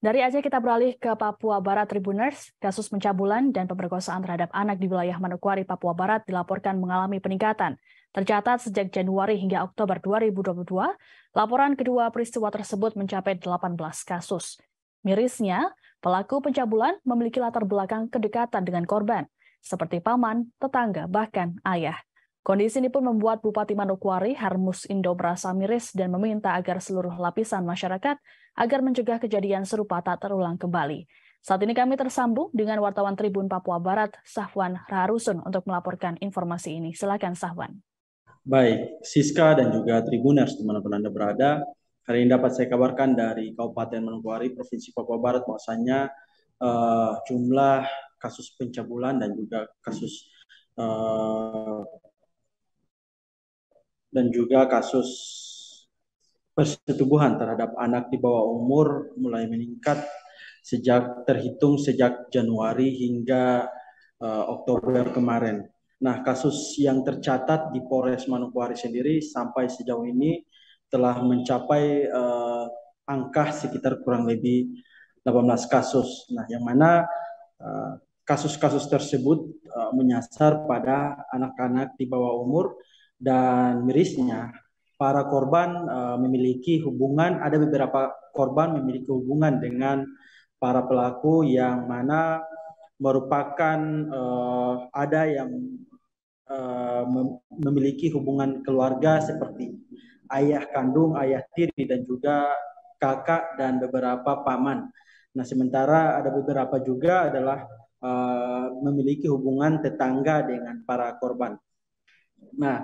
Dari Aceh kita beralih ke Papua Barat Tribuners. Kasus pencabulan dan pemerkosaan terhadap anak di wilayah Manokwari, Papua Barat dilaporkan mengalami peningkatan. Tercatat sejak Januari hingga Oktober 2022, laporan kedua peristiwa tersebut mencapai 18 kasus. Mirisnya, pelaku pencabulan memiliki latar belakang kedekatan dengan korban, seperti paman, tetangga, bahkan ayah. Kondisi ini pun membuat Bupati Manokwari Harmus Indo merasa miris dan meminta agar seluruh lapisan masyarakat agar mencegah kejadian serupa tak terulang kembali. Saat ini kami tersambung dengan wartawan Tribun Papua Barat, Sahwan Raharusun, untuk melaporkan informasi ini. Silakan Sahwan. Baik, Siska dan juga Tribuners dimanapun Anda berada, hari ini dapat saya kabarkan dari Kabupaten Manokwari, Provinsi Papua Barat, bahwasanya jumlah kasus pencabulan dan juga kasus persetubuhan terhadap anak di bawah umur mulai meningkat terhitung sejak Januari hingga Oktober kemarin. Nah, kasus yang tercatat di Polres Manokwari sendiri sampai sejauh ini telah mencapai angka sekitar kurang lebih 18 kasus. Nah, yang mana kasus-kasus tersebut menyasar pada anak-anak di bawah umur, dan mirisnya para korban ada beberapa korban memiliki hubungan dengan para pelaku, yang mana merupakan ada yang memiliki hubungan keluarga seperti ayah kandung, ayah tiri, dan juga kakak dan beberapa paman. Nah, sementara ada beberapa juga adalah memiliki hubungan tetangga dengan para korban. Nah,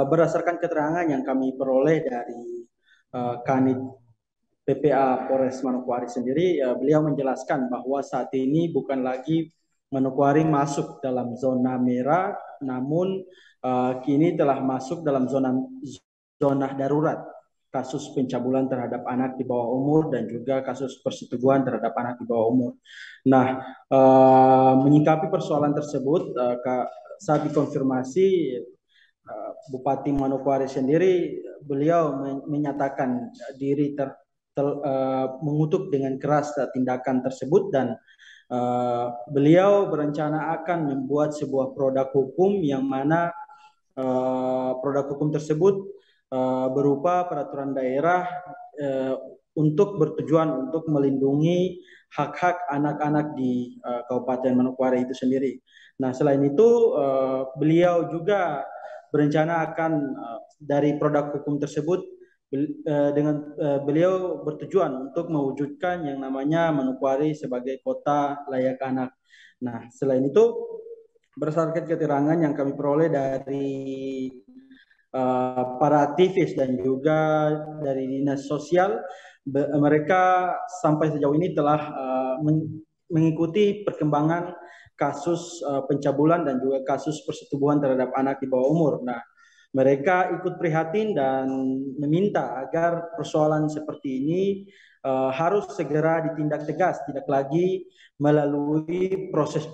berdasarkan keterangan yang kami peroleh dari Kanit PPA Polres Manokwari sendiri, beliau menjelaskan bahwa saat ini bukan lagi Manokwari masuk dalam zona merah, namun kini telah masuk dalam zona darurat kasus pencabulan terhadap anak di bawah umur dan juga kasus persetubuhan terhadap anak di bawah umur. Nah, menyikapi persoalan tersebut, saat dikonfirmasi Bupati Manokwari sendiri, beliau menyatakan diri mengutuk dengan keras tindakan tersebut, dan beliau berencana akan membuat sebuah produk hukum, yang mana produk hukum tersebut berupa peraturan daerah untuk bertujuan untuk melindungi hak-hak anak-anak di Kabupaten Manokwari itu sendiri. Nah, selain itu beliau juga berencana akan dari produk hukum tersebut beliau bertujuan untuk mewujudkan yang namanya Manokwari sebagai kota layak anak. Nah, selain itu, berdasarkan keterangan yang kami peroleh dari para aktivis dan juga dari dinas sosial, mereka sampai sejauh ini telah mengikuti perkembangan kasus pencabulan dan juga kasus persetubuhan terhadap anak di bawah umur. Nah, mereka ikut prihatin dan meminta agar persoalan seperti ini harus segera ditindak tegas, tidak lagi melalui proses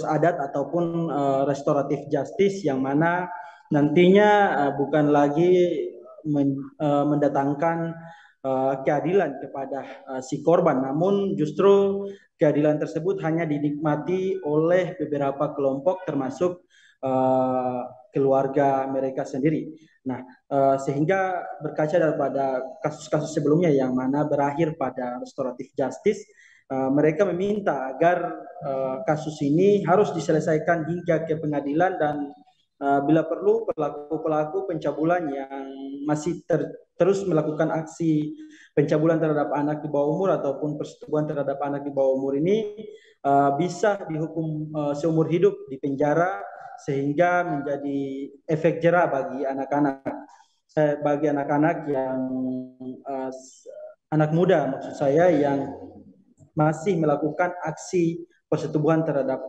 adat ataupun restoratif justice, yang mana nantinya bukan lagi mendatangkan keadilan kepada si korban, namun justru keadilan tersebut hanya dinikmati oleh beberapa kelompok, termasuk keluarga mereka sendiri. Nah, sehingga berkaca daripada kasus-kasus sebelumnya yang mana berakhir pada restoratif justice, mereka meminta agar kasus ini harus diselesaikan hingga ke pengadilan, dan bila perlu pelaku-pelaku pencabulan yang masih terus melakukan aksi pencabulan terhadap anak di bawah umur ataupun persetubuhan terhadap anak di bawah umur ini bisa dihukum seumur hidup di penjara, sehingga menjadi efek jera bagi anak-anak yang anak muda, maksud saya, yang masih melakukan aksi persetubuhan terhadap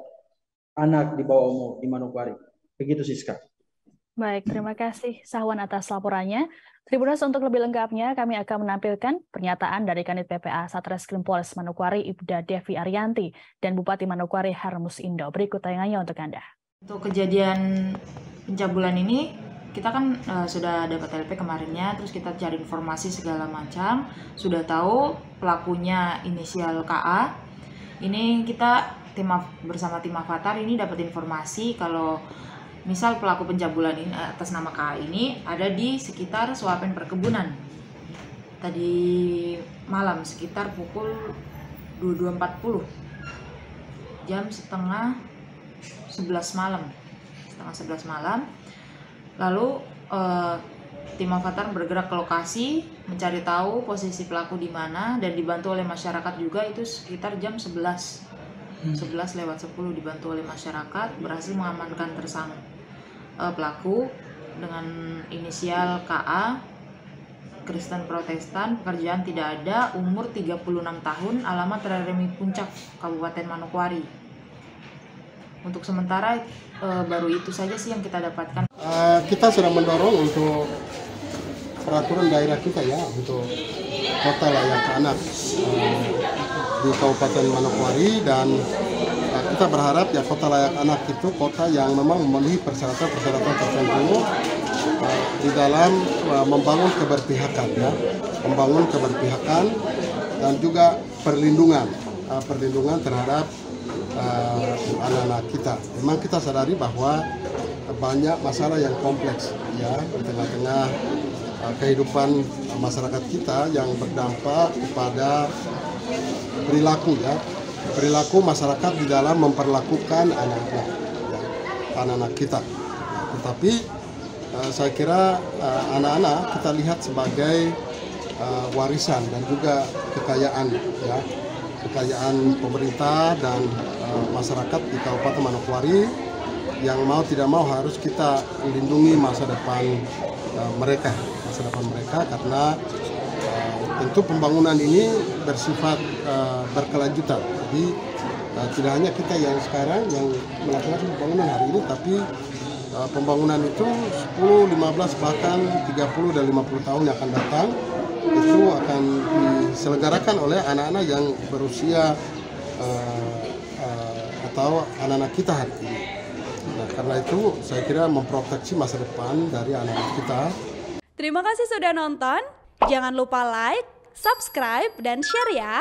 anak di bawah umur di Manokwari. Begitu, Siska. Baik, terima kasih Sahwan atas laporannya. Tribuners, untuk lebih lengkapnya kami akan menampilkan pernyataan dari Kanit PPA Satreskrim Polres Manokwari Ibda Devi Arianti dan Bupati Manokwari Harmus Indo. Berikut tayangannya untuk Anda. Untuk kejadian pencabulan ini, kita kan sudah dapat LP kemarinnya, terus kita cari informasi segala macam, sudah tahu pelakunya inisial KA. Ini kita bersama tim Avatar ini dapat informasi kalau misal pelaku pencabulan ini atas nama KA ini ada di sekitar Suapen Perkebunan. Tadi malam sekitar pukul 22.40, jam setengah 11 malam. Lalu tim Avatar bergerak ke lokasi mencari tahu posisi pelaku di mana dan dibantu oleh masyarakat juga. Itu sekitar jam 11 lewat 10 dibantu oleh masyarakat, berhasil mengamankan pelaku dengan inisial KA, Kristen Protestan, pekerjaan tidak ada, umur 36 tahun, alamat Raremi Puncak, Kabupaten Manokwari. Untuk sementara baru itu saja sih yang kita dapatkan. Kita sudah mendorong untuk peraturan daerah kita ya, untuk kota layak anak di Kabupaten Manokwari, dan kita berharap ya kota layak anak itu kota yang memang memenuhi persyaratan tertentu di dalam membangun keberpihakan ya, dan juga perlindungan terhadap anak-anak kita. Memang kita sadari bahwa banyak masalah yang kompleks ya di tengah-tengah kehidupan masyarakat kita yang berdampak kepada perilaku masyarakat di dalam memperlakukan anak-anak kita. Tetapi saya kira anak-anak kita lihat sebagai warisan dan juga kekayaan pemerintah dan masyarakat di Kabupaten Manokwari yang mau tidak mau harus kita lindungi masa depan mereka karena tentu pembangunan ini bersifat berkelanjutan. Jadi tidak hanya kita yang sekarang yang melakukan pembangunan hari ini, tapi pembangunan itu 10, 15, bahkan 30 dan 50 tahun yang akan datang itu akan diselenggarakan oleh anak-anak yang berusia atau anak-anak kita hari ini. Nah, karena itu saya kira memproteksi masa depan dari anak-anak kita. Terima kasih sudah nonton. Jangan lupa like, subscribe, dan share ya.